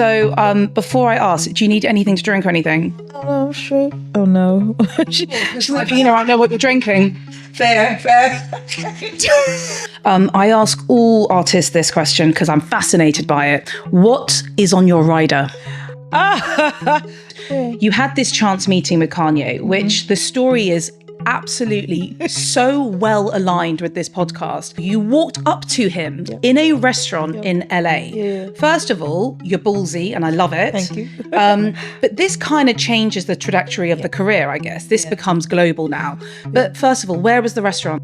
So before I ask, do you need anything to drink or anything? Oh, no, straight. Oh, no. She's like, I know what you're drinking. Fair. I ask all artists this question because I'm fascinated by it. What is on your rider? You had this chance meeting with Kanye, which the story is absolutely so well aligned with this podcast. You walked up to him in a restaurant in LA. First of all, you're ballsy and I love it. Thank you. But this kind of changes the trajectory of the career, I guess. This becomes global now. But first of all, where was the restaurant?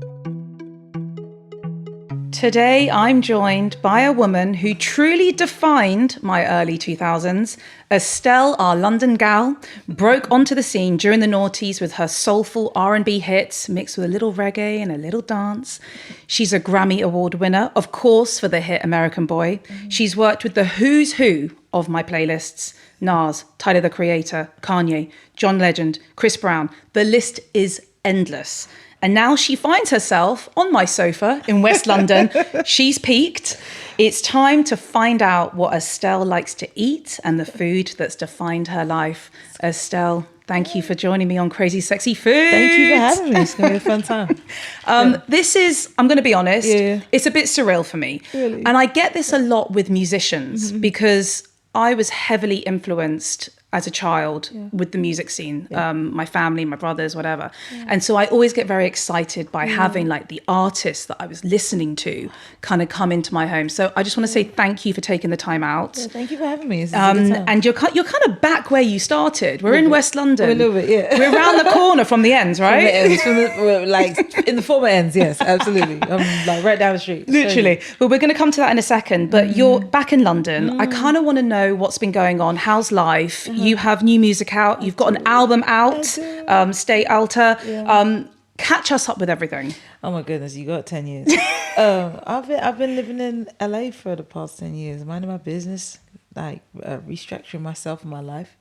Today, I'm joined by a woman who truly defined my early 2000s. Estelle, our London gal, broke onto the scene during the noughties with her soulful R&B hits mixed with a little reggae and a little dance. She's a Grammy Award winner, of course, for the hit American Boy. She's worked with the who's who of my playlists: Nas, Tyler the Creator, Kanye, John Legend, Chris Brown. The list is endless. And now she finds herself on my sofa in West London. She's peaked. It's time to find out what Estelle likes to eat and the food that's defined her life. Estelle, thank you for joining me on Crazy Sexy Food. Thank you for having me. It's going to be a fun time. This is, I'm going to be honest, it's a bit surreal for me. Really? And I get this a lot with musicians because I was heavily influenced as a child with the music scene, my family, my brothers, whatever. And so I always get very excited by having like the artists that I was listening to kind of come into my home. So I just want to say thank you for taking the time out. Yeah, thank you for having me. It's a good time. And you're kind of back where you started. We're in West London. A little bit, yeah. We're around the corner from the ends, right? We're like in the former ends, yes, absolutely. I'm like right down the street. Literally. Well, we're going to come to that in a second, but you're back in London. I kind of want to know what's been going on. How's life? You have new music out. You've got an album out, Stay Alta. Catch us up with everything. Oh my goodness, you got 10 years. I've been living in LA for the past 10 years, minding my business, like restructuring myself and my life,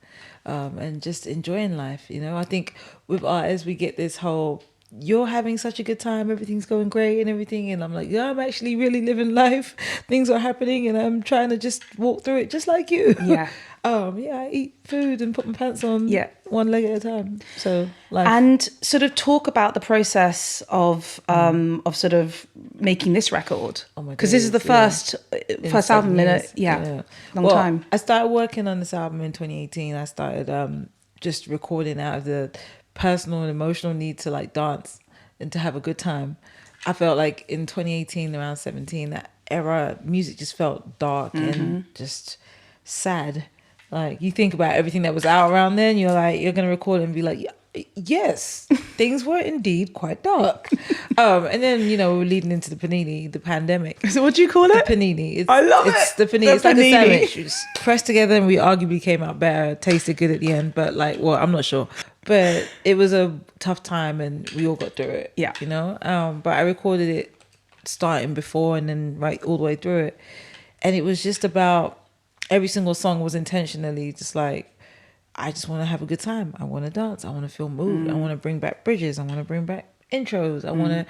and just enjoying life. You know, I think with artists we get this whole, you're having such a good time, everything's going great and everything, and I'm like, yeah, I'm actually really living life. Things are happening and I'm trying to just walk through it just like you. I eat food and put my pants on one leg at a time. So life. And sort of talk about the process of sort of making this record, because this is the first album in a long time. I started working on this album in 2018. I started just recording out of the personal and emotional need to like dance and to have a good time. I felt like in 2018, around 17, that era, music just felt dark and just sad. Like you think about everything that was out around then, you're gonna record it and be like, yes, things were indeed quite dark. And then we were leading into the pandemic. So what do you call it? The panini. I love it. The panini. It's like a sandwich. You just pressed together, and we arguably came out better. Tasted good at the end, but I'm not sure. But it was a tough time, and we all got through it. Yeah. But I recorded it starting before and then right all the way through it, and it was just about. Every single song was intentionally just like, I just want to have a good time. I want to dance. I want to feel moved. I want to bring back bridges. I want to bring back intros. I want to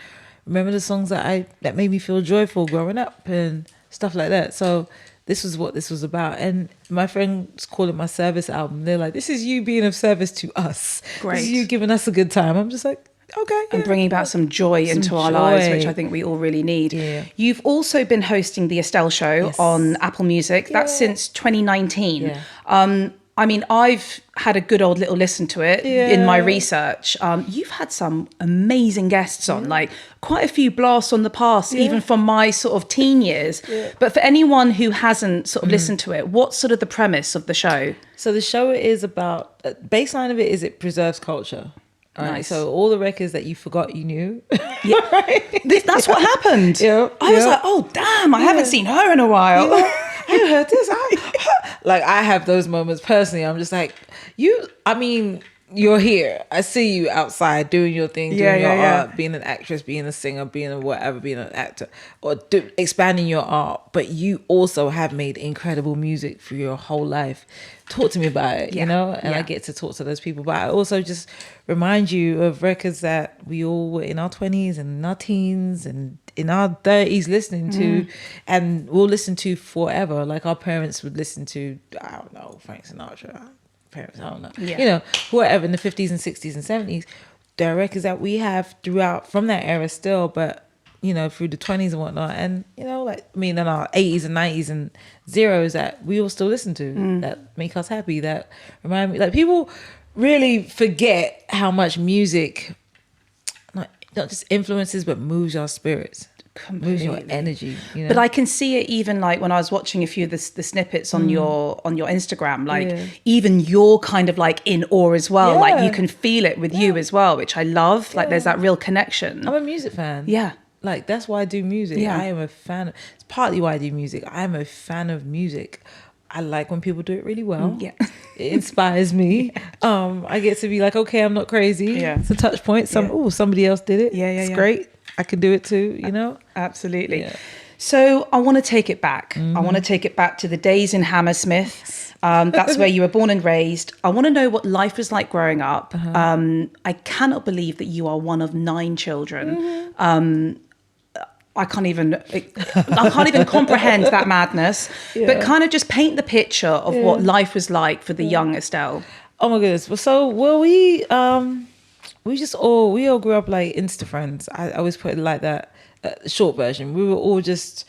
remember the songs that made me feel joyful growing up and stuff like that. So this was what this was about. And my friends call it my service album. They're like, this is you being of service to us. Great. This is you giving us a good time. I'm just like, okay. And bringing back some joy into our lives, which I think we all really need. Yeah. You've also been hosting the Estelle Show on Apple Music. That's since 2019. Yeah. I mean, I've had a good old little listen to it in my research. You've had some amazing guests on, like quite a few blasts on the past, even from my sort of teen years. But for anyone who hasn't sort of listened to it, what's sort of the premise of the show? So the show is about, baseline of it is it preserves culture. Right. Nice. So all the records that you forgot you knew. That's what happened. I was like, oh, damn, I haven't seen her in a while. I heard this. I have those moments personally. I'm just like, you're here. I see you outside doing your thing, doing Yeah, your yeah, art, being an actress, being a singer, being a whatever, being an actor, or expanding your art. But you also have made incredible music for your whole life. Talk to me about it, Yeah, you know? And I yeah. get to talk to those people. But I also just remind you of records that we all were in our 20s and in our teens and in our 30s listening to, and we'll listen to forever. Like our parents would listen to, I don't know, Frank Sinatra. Parents, I don't know, Yeah. you know, whatever, in the 50s and 60s and 70s. There are records that we have throughout from that era still, but you know, through the 20s and whatnot, and you know, like I mean, in our 80s and 90s and zeros that we all still listen to, that make us happy, that remind me, like people really forget how much music not just influences but moves your spirits, moves your Completely. energy, you know. But I can see it even like when I was watching a few of the snippets on your Instagram, like Yeah. even you're kind of like in awe as well. Like you Yeah. can feel it with you as well, which I love. Like there's Yeah. that real connection. I'm a music fan. Yeah. Like that's why I do music. Yeah. I am a fan. It's partly why I do music. I am a fan of music. I like when people do it really well. Yeah. It inspires me. I get to be like, okay, I'm not crazy. Yeah. It's a touch point. Yeah. Somebody else did it. Yeah, yeah, It's yeah. great. I can do it too, you know? Absolutely. Yeah. So I want to take it back. I want to take it back to the days in Hammersmith. That's where you were born and raised. I want to know what life was like growing up. I cannot believe that you are one of 9 children. I can't even comprehend that madness. But kind of just paint the picture of what life was like for the young Estelle. Oh my goodness. We all grew up like Insta friends. I always put it like that. Short version. We were all just,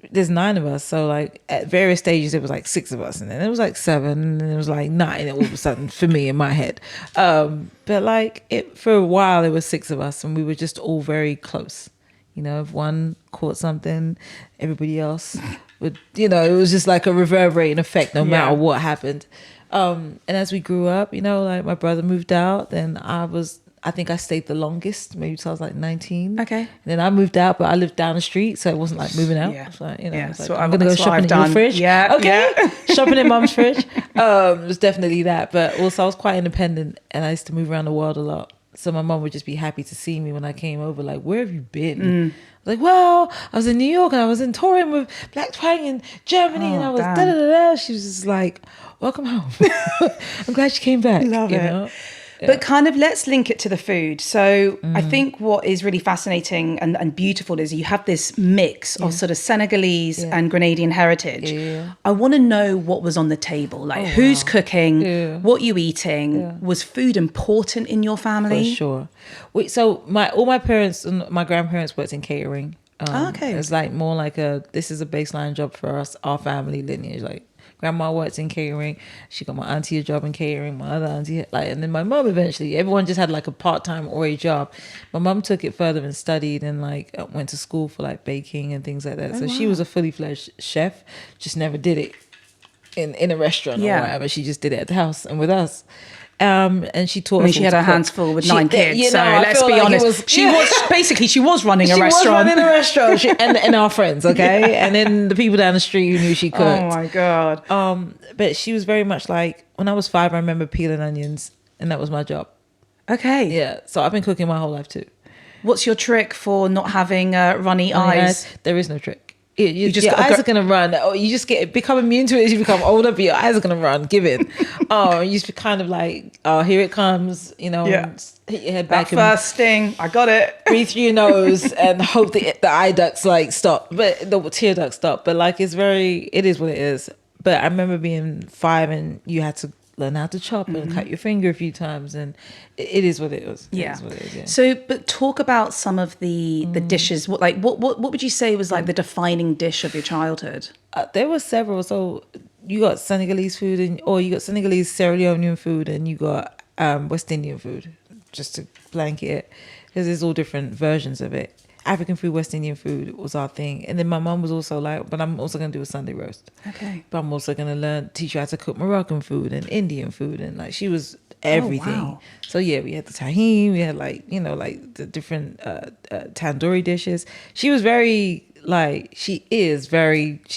there's 9 of us. So like at various stages, it was like 6 of us, and then it was like 7, and then it was like 9 all of a sudden for me in my head. But like for a while, it was 6 of us, and we were just all very close. You know, if one caught something, everybody else would, you know, it was just like a reverberating effect no matter what happened. And as we grew up, you know, like my brother moved out, then I think I stayed the longest, maybe till I was like 19. Okay. And then I moved out, but I lived down the street, so it wasn't like moving out. Yeah. So, you know, Yeah, it's like, so I'm going to go that's what shopping I've in your done. fridge. Yeah, Okay. yeah. Shopping in mum's fridge. It was definitely that. But also I was quite independent, and I used to move around the world a lot. So my mum would just be happy to see me when I came over. Like, where have you been? I was like, well, I was in New York and I was in touring with Black Twang in Germany, and I was damn. da da da da. She was just like, welcome home. I'm glad you came back. Love you it. know? But kind of let's link it to the food. So I think what is really fascinating and beautiful is you have this mix of sort of Senegalese and Grenadian heritage. Yeah. I want to know what was on the table, like who's cooking, what you eating. Was food important in your family? For sure. So all my parents and my grandparents worked in catering. Okay. It's like more like this is a baseline job for us, our family lineage. Like grandma worked in catering. She got my auntie a job in catering. My other auntie, and then my mum eventually. Everyone just had like a part-time or a job. My mum took it further and studied and like went to school for like baking and things like that. So she was a fully fledged chef. Just never did it in a restaurant or whatever. She just did it at the house and with us. And she taught us. I mean, she had her hands full with 9 kids. You know, so let's be honest. She was running a restaurant. She was running a restaurant, and our friends, okay, and then the people down the street who knew she cooked. Oh my god. But she was very much like, when I was 5, I remember peeling onions, and that was my job. Okay. Yeah, so I've been cooking my whole life too. What's your trick for not having runny eyes? There is no trick. Your eyes are gonna run. Oh, you just become immune to it as you become older, but your eyes are gonna run. Give in. You just be kind of like, oh, here it comes. You know, hit your head back. That first sting, I got it. Breathe through your nose and hope the eye ducts like stop, but the tear ducts stop. But like, it is what it is. But I remember being 5 and you had to learn how to chop and cut your finger a few times, and it is what it is. Yeah. It is what it is, yeah. So, but talk about some of the dishes. What would you say was like the defining dish of your childhood? There were several. So you got Senegalese food, or you got Senegalese Sierra Leonean food, and you got West Indian food, just to blanket it, because there's all different versions of it. African food, West Indian food was our thing. And then my mum was also like, but I'm also going to do a Sunday roast. Okay. But I'm also going to teach you how to cook Moroccan food and Indian food. And like, she was everything. wow. So yeah, we had the tahine, we had like, you know, like the different tandoori dishes. She was she's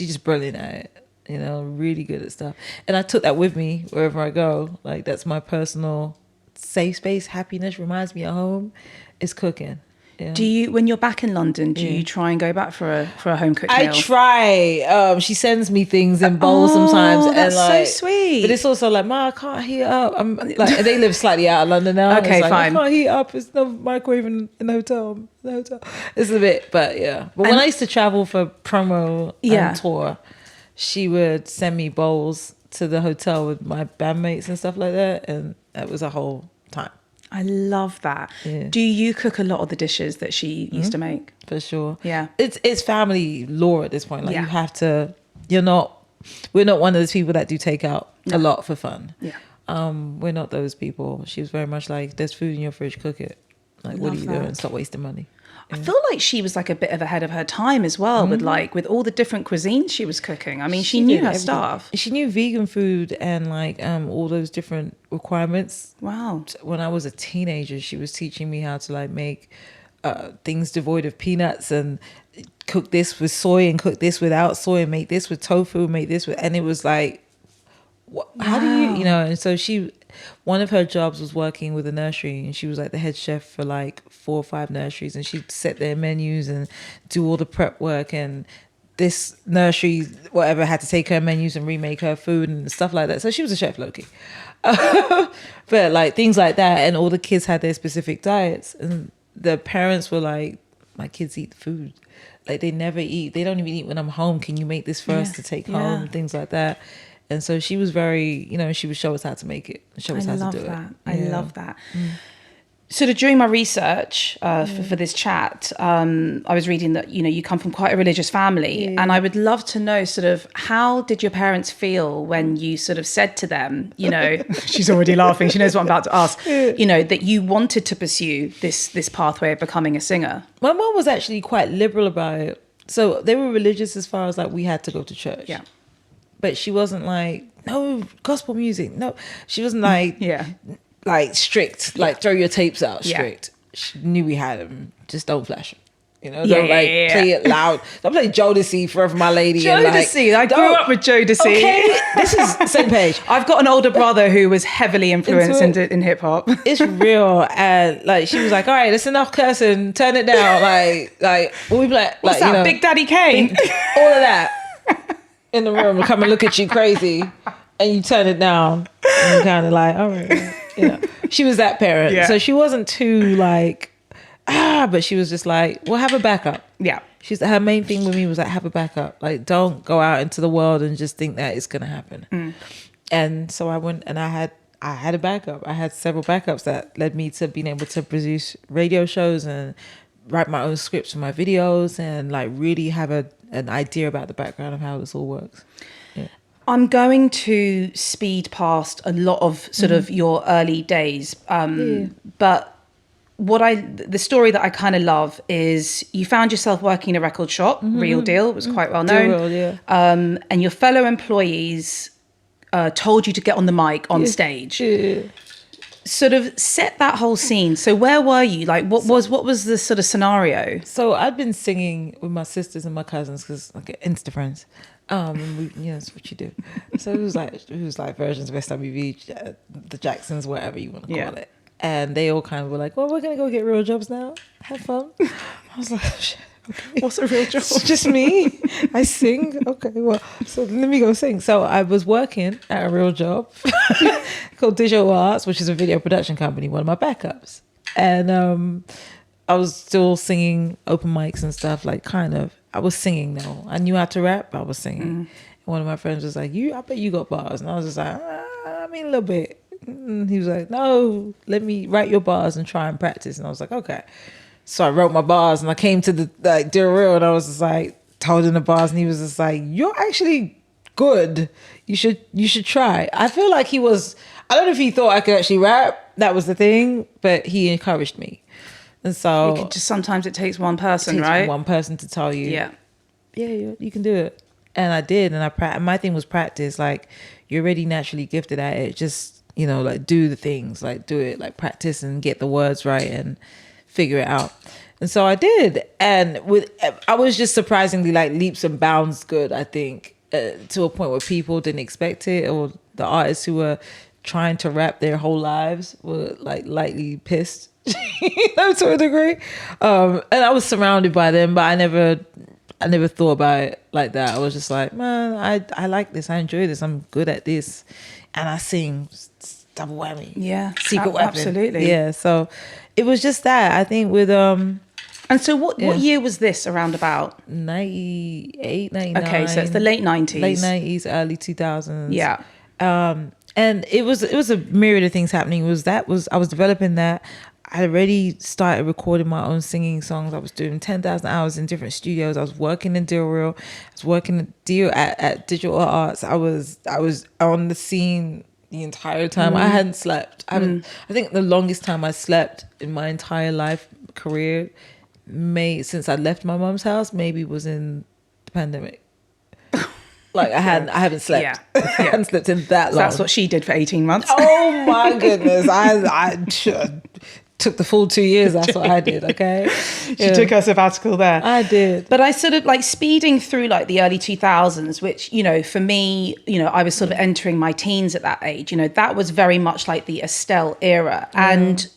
just brilliant at it. You know, really good at stuff. And I took that with me wherever I go. Like, that's my personal safe space, happiness, reminds me of home, is cooking. Yeah. Do you, when you're back in London, do you try and go back for a home cooked I meal? try. She sends me things in bowls sometimes, and that's like, so sweet. But it's also like, Ma, I can't heat up. I'm like, they live slightly out of London now. Okay, it's like, fine. I can't heat up. It's no microwave in the hotel. It's a bit, but yeah. But when I used to travel for promo and tour, she would send me bowls to the hotel with my bandmates and stuff like that, and that was a whole time. I love that. Yeah. Do you cook a lot of the dishes that she used to make? For sure. Yeah. It's family lore at this point. Like you have to, we're not one of those people that do takeout a lot for fun. Yeah. We're not those people. She was very much like, there's food in your fridge, cook it. Like, what are you doing? Stop wasting money. I feel like she was like a bit of ahead of her time as well, with all the different cuisines she was cooking. I mean, she knew her stuff. She knew vegan food and like all those different requirements. Wow. When I was a teenager, she was teaching me how to like make things devoid of peanuts and cook this with soy and cook this without soy and make this with tofu, make this with, and it was like, how do you know? And so one of her jobs was working with a nursery, and she was like the head chef for like 4 or 5 nurseries, and she'd set their menus and do all the prep work, and this nursery, whatever, had to take her menus and remake her food and stuff like that. So she was a chef, low-key. But like things like that, and all the kids had their specific diets, and the parents were like, my kids eat food. Like they never eat. They don't even eat when I'm home. Can you make this for us to take home? Things like that. And so she was very, she would show us how to make it, show us how to do it. I love that. Sort of during my research for this chat, I was reading that, you come from quite a religious family. And I would love to know sort of, how did your parents feel when you sort of said to them, she's already laughing, she knows what I'm about to ask, that you wanted to pursue this pathway of becoming a singer? My mom was actually quite liberal about it. So they were religious as far as like we had to go to church. Yeah. But she wasn't like, no, gospel music. No, she wasn't like, like strict, like throw your tapes out strict. She knew we had them. Just don't flash them. Don't play it loud. Don't play Jodeci, Forever My Lady. Jodeci. I grew up with Jodeci. Okay, this is the same page. I've got an older brother who was heavily influenced in hip hop. It's real, and like she was like, "All right, that's enough cursing. Turn it down." Like we like, what's that? Big Daddy Kane. All of that in the room will come and look at you crazy, and you turn it down, and you're kind of like, "All right," She was that parent, so she wasn't too like, but she was just like, "Well, have a backup." Yeah. Her main thing with me was like, have a backup. Like, don't go out into the world and just think that it's gonna happen. And so I went and I had a backup. I had several backups that led me to being able to produce radio shows and write my own scripts for my videos and like really have an idea about the background of how this all works. Yeah. I'm going to speed past a lot of sort of your early days, but the story that I kind of love is you found yourself working in a record shop, Real Deal, it was quite well known. Real, yeah. And your fellow employees told you to get on the mic on stage. Yeah. Sort of set that whole scene. So where were you? Like, what was the sort of scenario? So I'd been singing with my sisters and my cousins because like Insta friends. That's what you do. So it was like versions of SWV, the Jacksons, whatever you want to call it. And they all kind of were like, well, we're going to go get real jobs now. Have fun. I was like, oh, shit. Okay. What's a real job? It's just me. I sing. Okay, well, so let me go sing. So I was working at a real job called Digital Arts, which is a video production company, one of my backups. And I was still singing open mics and stuff, like kind of. I was singing though. I knew how to rap. I was singing. And one of my friends was like, I bet you got bars. And I was just like, I mean, a little bit. And he was like, no, let me write your bars and try and practice. And I was like, okay. So I wrote my bars and I came to the Dear Real and I was just like, told him the bars and he was just like, you're actually good. You should try. I feel like I don't know if he thought I could actually rap. That was the thing, but he encouraged me. And so sometimes it takes one person, right? One person to tell you, yeah, you can do it. And I did. And my thing was practice. Like, you're already naturally gifted at it. Just, like do the things, like do it, like practice and get the words right and figure it out. And so I did. And I was just surprisingly like leaps and bounds good, I think, to a point where people didn't expect it, or the artists who were trying to rap their whole lives were like lightly pissed, to a degree. And I was surrounded by them, but I never thought about it like that. I was just like, man, I like this. I enjoy this. I'm good at this. And I sing. Double whammy. Yeah. Secret weapon. Absolutely. Yeah. So it was just that. I think with And so what year was this around about? 98, 99. Okay, so it's the late 90s. Late 90s, early 2000s. Yeah. And it was a myriad of things happening. I was developing that. I already started recording my own singing songs. I was doing 10,000 hours in different studios. I was working in Deal Real. I was working at Digital Arts. I was on the scene the entire time. I hadn't slept. I think the longest time I slept in my entire life career, since I left my mom's house, maybe was in the pandemic. Like I haven't slept. Yeah. I hadn't slept in that long. That's what she did for 18 months. Oh my goodness. I took the full 2 years. That's what I did. Okay. She took her sabbatical there. I did. But I sort of like speeding through like the early 2000s, which, for me, I was sort of entering my teens at that age. That was very much like the Estelle era. And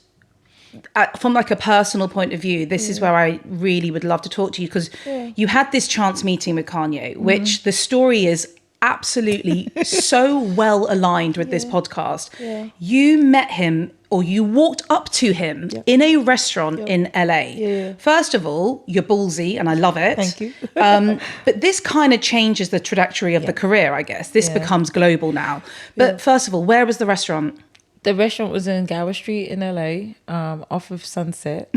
from like a personal point of view, this is where I really would love to talk to you, because you had this chance meeting with Kanye, which the story is absolutely so well aligned with this podcast. You met him, or you walked up to him in a restaurant in LA. First of all, you're ballsy and I love it. Thank you. But this kind of changes the trajectory of the career, I guess. This becomes global now. But first of all, where was the restaurant? The restaurant was in Gower Street in LA, off of Sunset.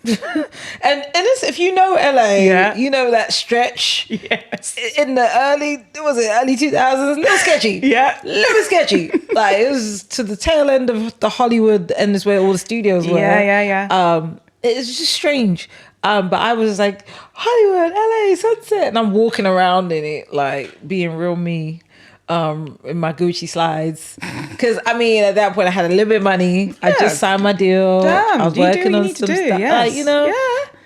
And if you know LA, you know that stretch in the early 2000s, a little sketchy. Little sketchy. Like it was to the tail end of the Hollywood, and is where all the studios were. It was just strange. But I was like, Hollywood, LA, Sunset, and I'm walking around in it, like being real me. In my Gucci slides, because at that point I had a little bit of money. I just signed my deal. Damn, I was working on some stuff, yes.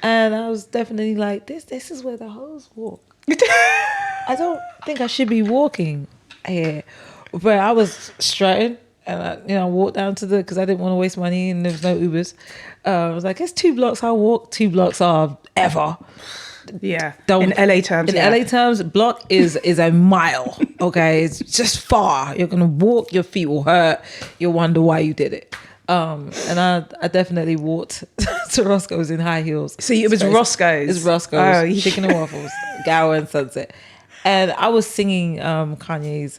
and I was definitely like, this is where the hoes walk. I don't think I should be walking here, but I was strutting, and I walked down to because I didn't want to waste money, and there was no Ubers. I was like, it's 2 blocks. I'll walk 2 blocks are ever. Yeah. Don't, in LA terms. In LA terms, block is a mile. Okay, it's just far. You're gonna walk, your feet will hurt. You'll wonder why you did it. And I definitely walked to Roscoe's in high heels. So it was Roscoe's. It's Roscoe's. Chicken and waffles, Gower and Sunset. And I was singing Kanye's,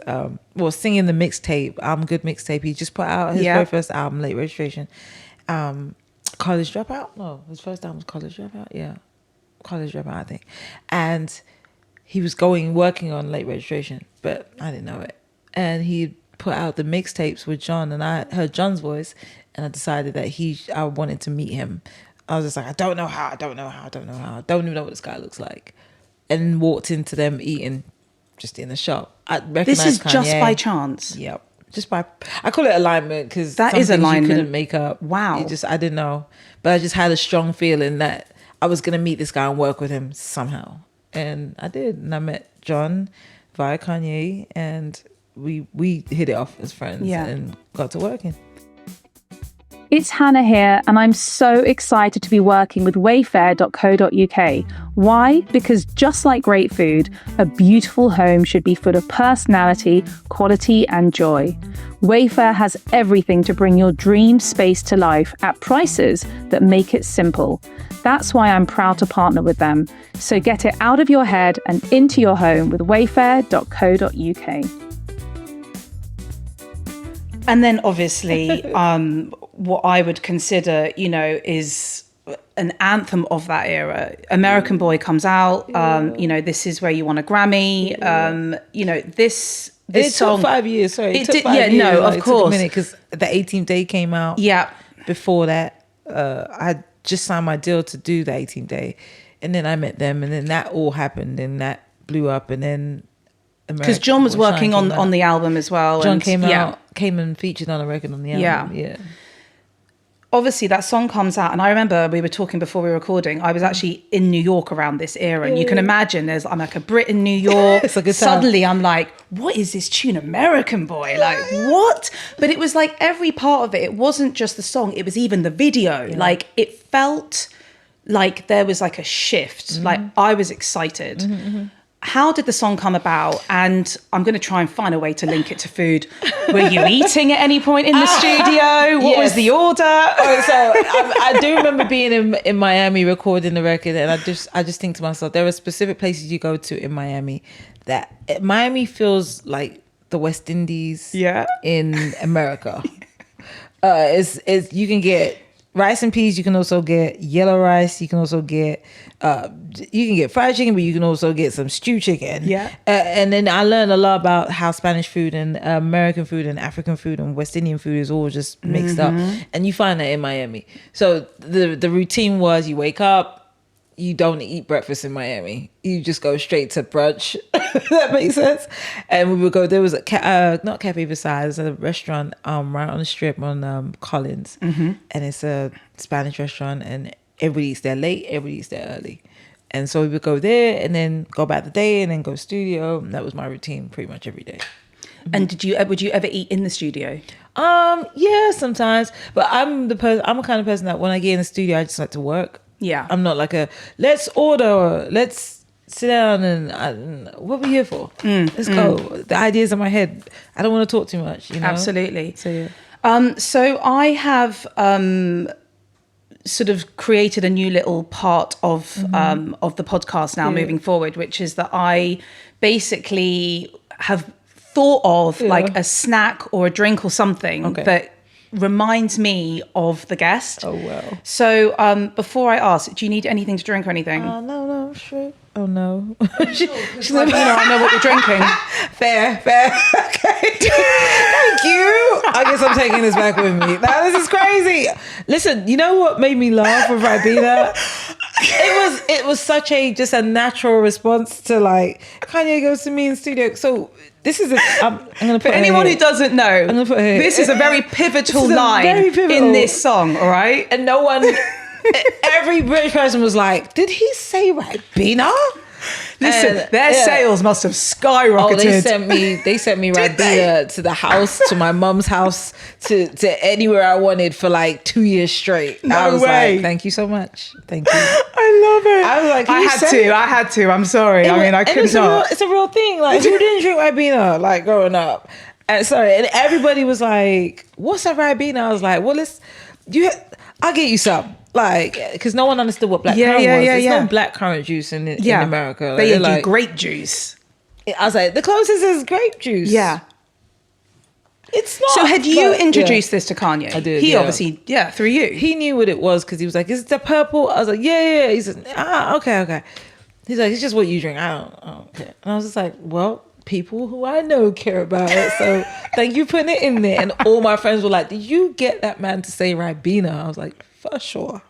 singing the mixtape, Good Mixtape. He just put out his very first album, Late Registration. College Dropout? No, his first album was College Dropout. Yeah. College Dropout, I think. And he was working on Late Registration, but I didn't know it. And he put out the mixtapes with John, and I heard John's voice, and I decided that I wanted to meet him. I was just like, I don't know how. I don't even know what this guy looks like. And walked into them eating just in the shop. I recognized This is Kanye. just by chance. Yep. I call it alignment, because that is alignment. You couldn't make up. Wow. I didn't know. But I just had a strong feeling that I was going to meet this guy and work with him somehow. And I did. And I met John via Kanye, and we hit it off as friends and got to working. It's Hannah here, and I'm so excited to be working with Wayfair.co.uk. Why? Because just like great food, a beautiful home should be full of personality, quality, and joy. Wayfair has everything to bring your dream space to life at prices that make it simple. That's why I'm proud to partner with them. So get it out of your head and into your home with Wayfair.co.uk. And then obviously, what I would consider, is an anthem of that era. American Boy comes out. This is where you want a Grammy. This it song took 5 years. Sorry, it took 5 years. Yeah, no, of course, because the 18th Day came out. Yeah. Before that, I had just signed my deal to do the 18th Day, and then I met them, and then that all happened, and that blew up, and then. Because John was working on the album as well. John came and featured on a record on the album. Yeah. obviously that song comes out, and I remember we were talking before we were recording. I was actually in New York around this era, and you can imagine I'm like a Brit in New York. It's a good time. Suddenly I'm like, what is this tune American Boy? Like, what? But it was like every part of it. It wasn't just the song, it was even the video. Like, it felt like there was like a shift. Like, I was excited. How did the song come about? And I'm going to try and find a way to link it to food. Were you eating at any point in the studio? What was the order? I do remember being in Miami recording the record, and I just think to myself, there are specific places you go to in Miami that Miami feels like the West Indies in America. It's you can get rice and peas. You can also get yellow rice. You can also get fried chicken, but you can also get some stew chicken. And then I learned a lot about how Spanish food and American food and African food and West Indian food is all just mixed up, and you find that in Miami. So the routine was, you wake up, you don't eat breakfast in Miami. You just go straight to brunch. That makes sense. And we would go, there was not Cafe Versailles, there's a restaurant right on the strip on Collins. And it's a Spanish restaurant, and everybody eats there late, everybody eats there early. And so we would go there and then go back the day and then go studio. And that was my routine pretty much every day. And would you ever eat in the studio? Yeah, sometimes. But I'm the kind of person that when I get in the studio, I just like to work. Yeah. I'm not like let's order, or let's sit down and what are we here for? Let's go. The ideas in my head. I don't want to talk too much, you know? Absolutely. So yeah. So I have sort of created a new little part of the podcast now moving forward, which is that I basically have thought of like a snack or a drink or something that reminds me of the guest. Oh, wow. So before I ask, do you need anything to drink or anything? No, sure. Oh, no. She's like, I know what you're drinking. Fair. Okay. Thank you. I guess I'm taking this back with me. Now, this is crazy. Listen, you know what made me laugh with Ribena? It was such just a natural response to like, Kanye goes to me in studio. So this is I'm going to put for anyone who doesn't know, this is a very pivotal line in this song, all right? And no one, every British person was like, did he say Ribena? Listen, their sales must have skyrocketed. Oh, they sent me Ribena to the house, to my mum's house, to anywhere I wanted for like 2 years straight. No I was way. like, thank you so much. Thank you. I love it. I was like, I had to. I'm sorry. I could not. It's a real thing. Like, who didn't drink Ribena like growing up? And everybody was like, what's a Ribena? I was like, well, I'll get you some. Like, because no one understood what black currant was. There's no black currant juice in America. Like, they do grape juice. I was like, the closest is grape juice. Yeah. It's not. So had you introduced this to Kanye? I did. He obviously, through you. He knew what it was because he was like, is it the purple? I was like, yeah. He said, okay. He's like, it's just what you drink. I don't care. And I was just like, well, people who I know care about it. So thank you for putting it in there. And all my friends were like, did you get that man to say Ribena? I was like, for sure.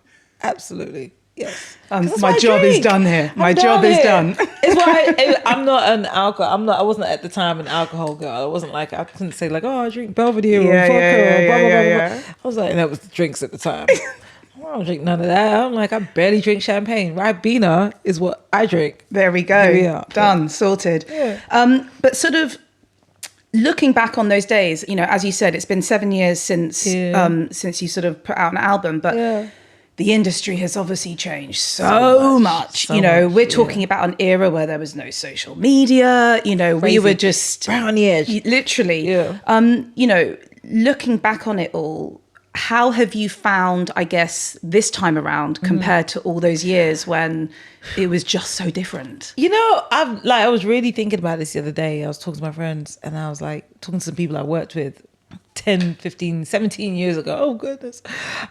Absolutely. Yes. My job is done here. My job is done. It's why I'm not an alcohol. I wasn't at the time an alcohol girl. I wasn't like, I couldn't say like, oh, I drink Belvedere or vodka or blah, blah, blah. I was like, and that was the drinks at the time. I don't drink none of that. I'm like, I barely drink champagne. Ribena is what I drink. There we go. Here we are. Done. Sorted. Yeah. But sort of looking back on those days, you know, as you said, it's been 7 years since you sort of put out an album, but the industry has obviously changed so much. We're talking about an era where there was no social media. You know, Crazy. we were just on the edge. Literally. Yeah. Looking back on it all, how have you found, I guess, this time around compared to all those years when it was just so different? You know, I was really thinking about this the other day. I was talking to my friends and I was like talking to some people I worked with 10, 15, 17 years ago. Oh, goodness.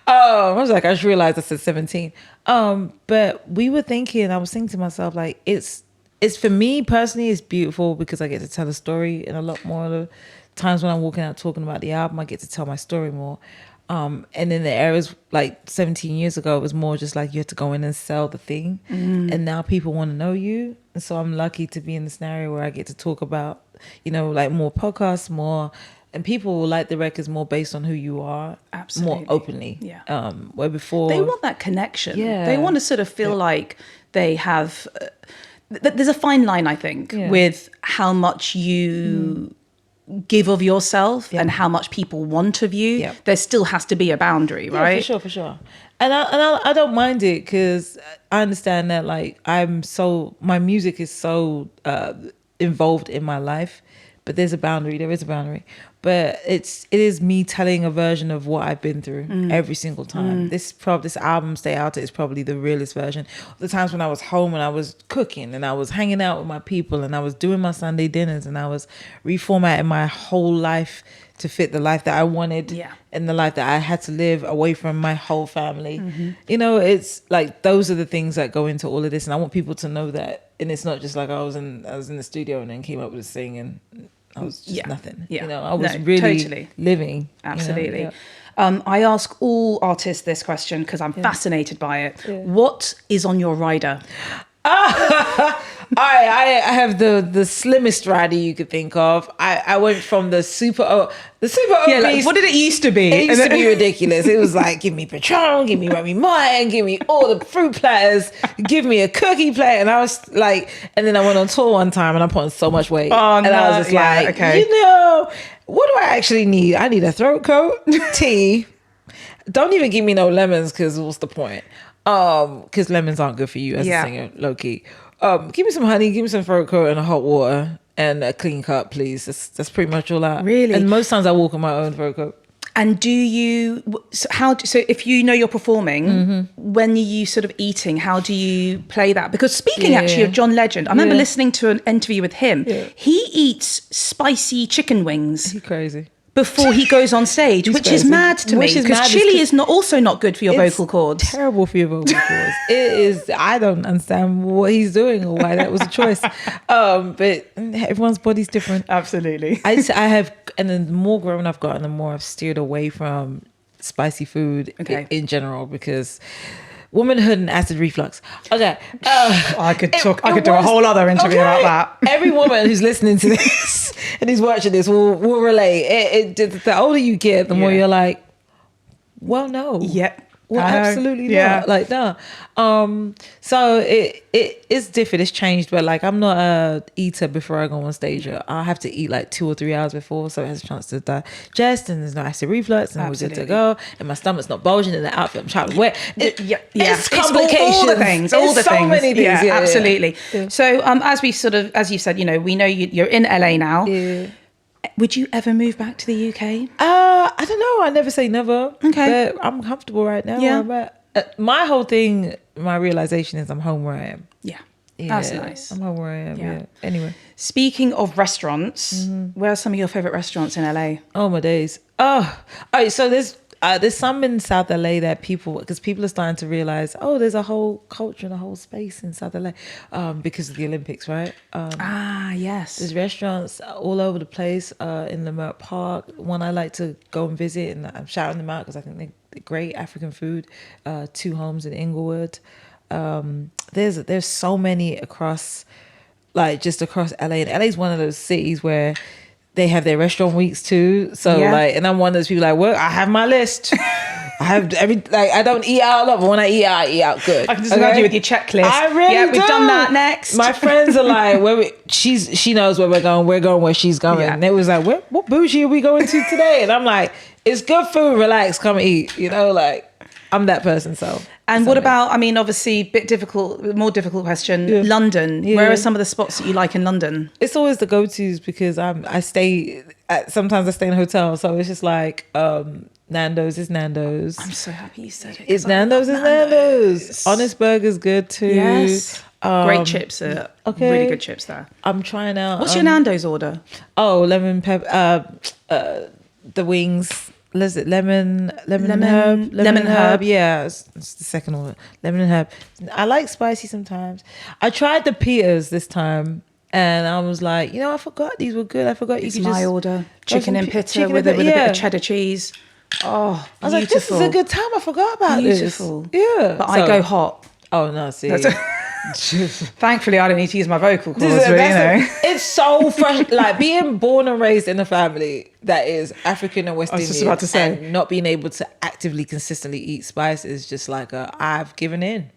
I was like, I just realized I said 17. But I was thinking to myself, like, it's for me personally, it's beautiful because I get to tell a story, and a lot more of the times when I'm walking out talking about the album, I get to tell my story more. And in the eras like 17 years ago, it was more just like you had to go in and sell the thing. And now people want to know you. And so I'm lucky to be in the scenario where I get to talk about, like more podcasts, more and people will like the records more based on who you are, Absolutely. more openly. Yeah. Where before They want that connection. Yeah. They want to sort of feel like they have. There's a fine line, I think, with how much you give of yourself and how much people want of you. Yeah. There still has to be a boundary, right? For sure. And I don't mind it, because I understand that, like, my music is so involved in my life, but there is a boundary. But it is me telling a version of what I've been through every single time. This album, Stay Out, is probably the realest version. The times when I was home and I was cooking and I was hanging out with my people and I was doing my Sunday dinners and I was reformatting my whole life to fit the life that I wanted and the life that I had to live away from my whole family. You know, it's like, those are the things that go into all of this, and I want people to know that. And it's not just like I was in the studio and then came up with this thing and I was just nothing. Yeah. You know, I was really living. Absolutely. You know? I ask all artists this question because I'm fascinated by it. What is on your rider? I have the slimmest rider you could think of. I went from the super obese. Like, what did it used to be? It used to be ridiculous. It was like, give me Patron, give me Remy Martin, give me all the fruit platters, give me a cookie plate. And I was like, and then I went on tour one time and I put on so much weight. Oh, and I was just like, you know, what do I actually need? I need a throat coat, tea. Don't even give me no lemons, because what's the point? Because lemons aren't good for you as a singer, low key. Give me some honey, give me some throat coat and a hot water and a clean cup, please. That's pretty much all that. Really? And most times I walk in my own throat coat. And do you, so if you know you're performing, when are you sort of eating, how do you play that? Because speaking actually of John Legend, I remember listening to an interview with him. He eats spicy chicken wings. He's crazy. Before he goes on stage, which crazy. is mad to me, because chili is also not good for your vocal cords. Terrible for your vocal cords. It is. I don't understand what he's doing or why that was a choice. But everyone's body's different. Absolutely. I have, and then the more grown I've gotten, the more I've steered away from spicy food in general, because womanhood and acid reflux. Okay. I could do a whole other interview about that. Every woman who's listening to this and who's watching this will relate. The older you get, the more you're like, well, no. Yep. Well, absolutely not. Like, no. So it's different. It's changed. But like, I'm not a eater before I go on stage. I have to eat like 2 or 3 hours before, so it has a chance to digest, and there's no acid reflux, and we're good to go. And my stomach's not bulging in the outfit I'm trying to wear. It's complications. All the things. All the so things. Many things. Yeah, absolutely. Yeah. So as you said, you know, we know you're in LA now. Yeah. Would you ever move back to the UK? I don't know. I never say never. Okay. But I'm comfortable right now. Yeah. My whole thing, my realization is I'm home where I am. Yeah. That's nice. I'm home where I am. Yeah. Anyway. Speaking of restaurants, where are some of your favorite restaurants in LA? Oh, my days. Oh, all right. So there's some in South LA that because people are starting to realize, there's a whole culture and a whole space in South LA because of the Olympics, right? Yes. There's restaurants all over the place in Leimert Park. One I like to go and visit, and I'm shouting them out because I think they're great African food. 2 Homes in Inglewood. There's so many across LA, and LA is one of those cities where they have their restaurant weeks too. So and I'm one of those people like, well, I have my list. I have I don't eat out a lot, but when I eat out good. I can just imagine you with your checklist. I really do. We've done that next. My friends are like, she knows where we're going. We're going where she's going. Yeah. And they was like, what bougie are we going to today? And I'm like, it's good food. Relax, come eat. You know, like, I'm that person. So. And what about, I mean, obviously, more difficult question, London. Yeah. Where are some of the spots that you like in London? It's always the go-tos because sometimes I stay in hotels. So it's just like Nando's is Nando's. I'm so happy you said it. It's Nando's. Honest Burger's good too. Yes. Great chips. Really good chips there. I'm trying out. What's your Nando's order? Oh, lemon pepper. The wings. Is it lemon herb? Lemon herb. Yeah, it's the second order. Lemon and herb. I like spicy sometimes. I tried the Peters this time, and I was like, I forgot these were good. I forgot you could just order chicken and pita with a bit of cheddar cheese. Oh, I was like, this is a good time. I forgot about this. Beautiful. Yeah, but I go hot. Oh no, see. Thankfully, I don't need to use my vocal cords, but, it's so fresh. Like being born and raised in a family that is African and West I was Indian, just about to say. and not being able to actively, consistently eat spice is just like I've given in.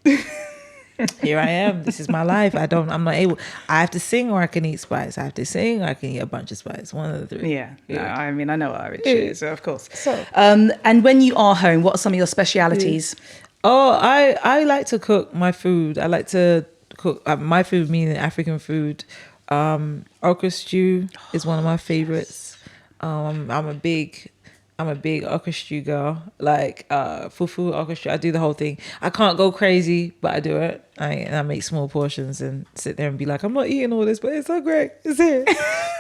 Here I am. This is my life. I'm not able. I have to sing or I can eat spice. I have to sing or I can eat a bunch of spice. One of the three. Yeah. No, I mean, I know Irish is, of course. So, and when you are home, what are some of your specialities? Oh, I like to cook my food. I like to cook my food, meaning African food. Okra stew is one of my favorites. I'm a big okra stew girl. Like fufu, okra stew. I do the whole thing. I can't go crazy, but I do it. I make small portions and sit there and be like, I'm not eating all this, but it's so great. It's here.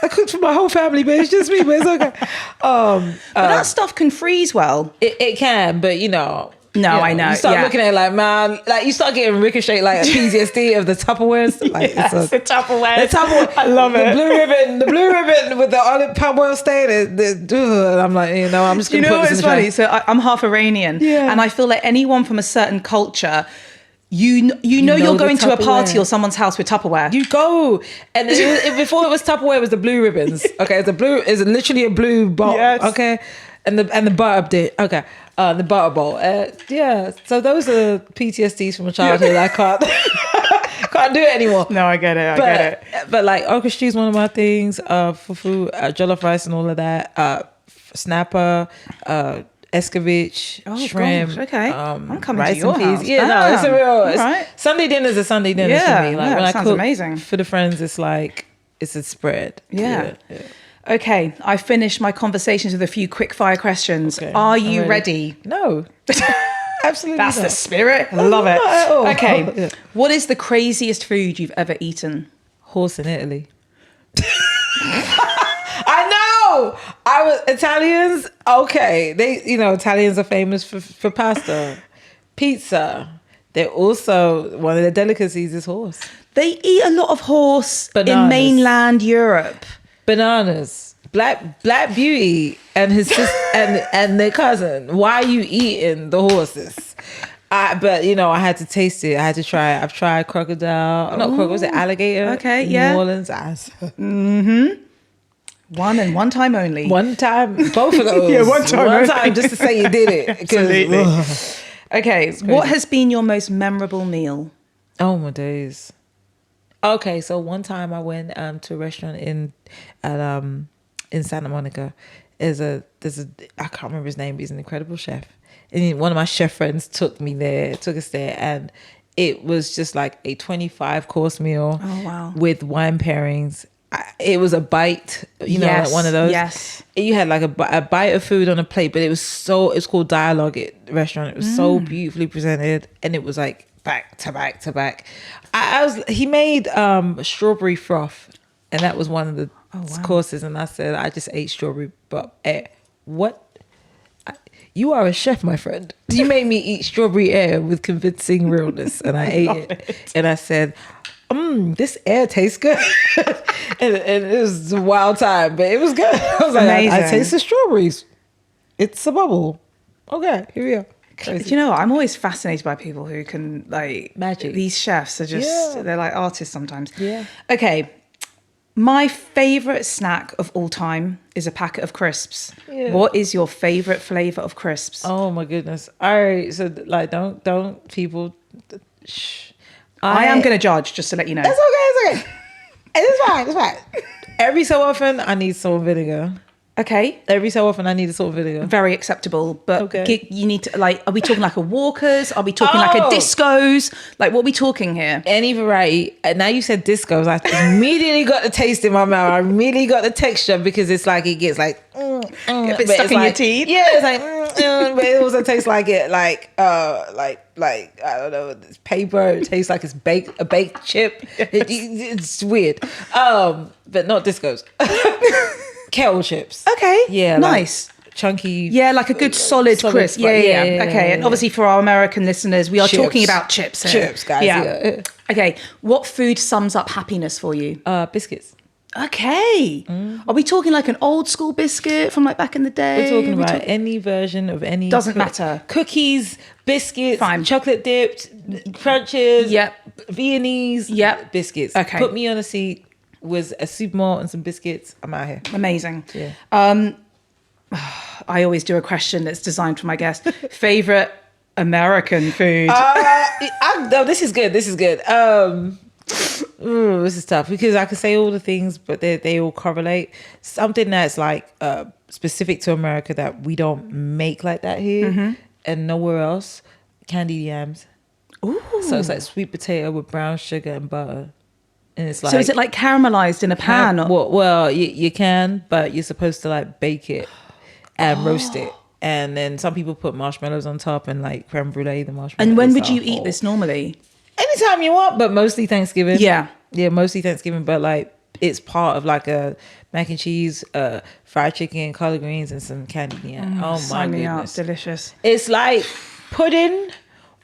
I cooked for my whole family, but it's just me. But it's okay. But that stuff can freeze well. It can, but you know. No, I know. You start looking at it like, man, like you start getting ricochet like a PTSD of the Tupperwares. Like yes, the Tupperware. The Tupperware. I love it. The blue ribbon with the olive palm oil stain. And I'm like, I'm just going to put this in the funny? tray. So I'm half Iranian, and I feel like anyone from a certain culture, you know you're going to a party or someone's house with Tupperware. You go, and before it was Tupperware, it was the blue ribbons. Okay, it's literally a blue bowl. Yes. Okay, and the butter update. Okay. The butter bowl. So those are PTSDs from a childhood. I can't do it anymore. No, I get it. But like okra stew is one of my things. Fufu, jollof rice, and all of that. Snapper, escovitch, shrimp. Gosh, okay, I'm coming rice to your and peas. house. Yeah, no, it's a real. Right. Sunday dinners are Sunday dinners for me. Like when I sounds cook amazing. for the friends, it's like it's a spread. Yeah. Okay, I finished my conversations with a few quick fire questions. Okay, Are you ready? No. Absolutely That's not. the spirit. I love it. Not at all. Okay. Yeah. What is the craziest food you've ever eaten? Horse in Italy. I know. Italians. Okay, Italians are famous for pasta, pizza. They're also one of their delicacies is horse. They eat a lot of horse Bananas. in mainland Europe. Bananas. Black Beauty and his sister and their cousin. Why are you eating the horses? But I had to taste it. I had to try it. I've tried crocodile. Not crocodile. Was it alligator? Okay, in yeah. New Orleans. One and one time only. One time, both of those. Yeah, one time One only. time just to say you did it. Absolutely. Okay, what has been your most memorable meal? Oh my days. Okay, so one time I went to a restaurant in Santa Monica. There's a I can't remember his name, but he's an incredible chef. And one of my chef friends took us there, and it was just like a 25-course meal. Oh, wow. With wine pairings. It was a bite, Yes, like one of those. yes. You had like a bite of food on a plate, but it's called Dialogue restaurant. It was so beautifully presented, and it was like back to back to back. He made strawberry froth, and that was one of the courses. And I said, I just ate strawberry, but what? You are a chef, my friend. You made me eat strawberry air with convincing realness, and I ate it. And I said, this air tastes good. and it was a wild time, but it was good. I was like, I taste the strawberries. It's a bubble. Okay, here we are. Crazy. Do you know what? I'm always fascinated by people who can like magic. These chefs are just they're like artists sometimes. Yeah. Okay. My favorite snack of all time is a packet of crisps. Yeah. What is your favorite flavor of crisps? Oh my goodness. All right. So like, don't people. Shh. I am going to judge, just to let you know. It's okay. It's fine. Every so often, I need salt and vinegar. Okay. Every so often, I need a salt and vinegar. Very acceptable. But Okay. you need to, like, are we talking like a Walker's? Are we talking like a Disco's? Like, what are we talking here? Any variety. Now you said discos. I immediately got the taste in my mouth. I immediately got the texture because it's like it gets like A bit but stuck it's in your like, teeth. Yeah, it's like but it also tastes like it like I don't know, it's paper. It tastes like it's a baked chip. It's weird. But not discos. Kettle chips. Okay. Yeah. Nice. Like chunky. Yeah, like a good solid crisp. Yeah. Okay. And yeah. obviously for our American listeners, we are Chips. talking about chips here. Chips, guys. Yeah. Okay. What food sums up happiness for you? Biscuits. Okay. Are we talking like an old school biscuit from like back in the day? We're talking about any version of any. Doesn't matter. Cookies, biscuits, Fine. chocolate dipped, crunches. Yep. Viennese. Yep. Biscuits. Okay. Put me on a seat with a soup malt and some biscuits. I'm out here. Amazing. Yeah. I always do a question that's designed for my guest. Favorite American food? No, this is good. This is good. This is tough because I could say all the things, but they all correlate. Something that's like specific to America that we don't make like that here and nowhere else. Candied yams. Ooh. So it's like sweet potato with brown sugar and butter. And it's like, So is it like caramelized in a pan? Well, you can, but you're supposed to like bake it and roast it. And then some people put marshmallows on top and like creme brulee, the marshmallows. And when would you eat this normally? Anytime you want, but mostly Thanksgiving. Yeah. Yeah, mostly Thanksgiving, but like it's part of like a mac and cheese, fried chicken, collard greens, and some candied yam. Oh my Sign me up. goodness. Delicious. It's like pudding,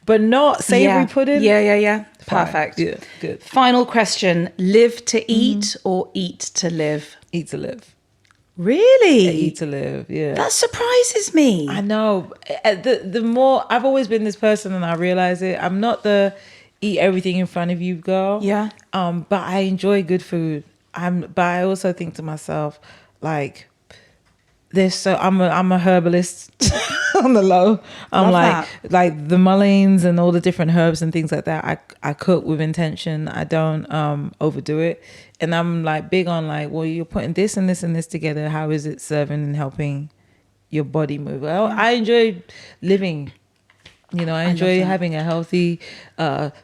but not savory pudding. Yeah. Fine. Perfect. Yeah, good. Final question. Live to eat or eat to live? Eat to live. Really? Yeah, eat to live, yeah. That surprises me. I know. The more I've always been this person, and I realize it. I'm not the eat everything in front of you girl. Yeah. But I enjoy good food. But I also think to myself, like, I'm a herbalist on the low. I'm Love like the mulleins and all the different herbs and things like that. I cook with intention. I don't overdo it. And I'm like big on like, well, you're putting this and this and this together. How is it serving and helping your body move? Well, I enjoy living. You know, I enjoy having a healthy,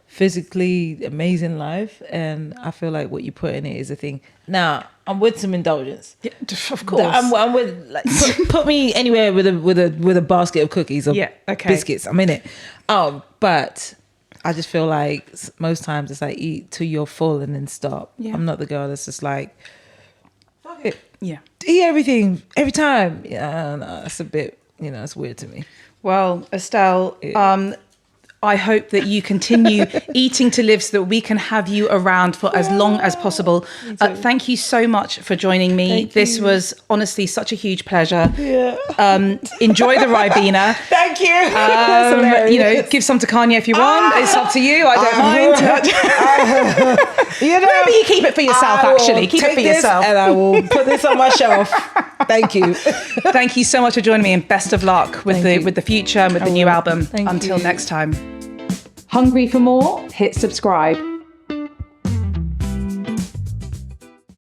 physically amazing life, and I feel like what you put in it is a thing. Now, I'm with some indulgence. Yeah, of course. I'm with like put me anywhere with a basket of cookies or biscuits. I'm in it. But I just feel like most times it's like eat till you're full and then stop. Yeah. I'm not the girl that's just like, fuck it. Yeah. Eat everything every time. Yeah, no, that's a bit, it's weird to me. Well, Estelle, I hope that you continue eating to live so that we can have you around for as long as possible. Thank you so much for joining me. This was honestly such a huge pleasure. Yeah. Enjoy the Ribena. Thank you. Give some to Kanye if you want. It's up to you. I don't mind. Maybe you keep it for yourself, actually. Keep it for yourself. And I will put this on my shelf. Thank you. Thank you so much for joining me, and best of luck with the future and with the new album. Until next time. Hungry for more? Hit subscribe.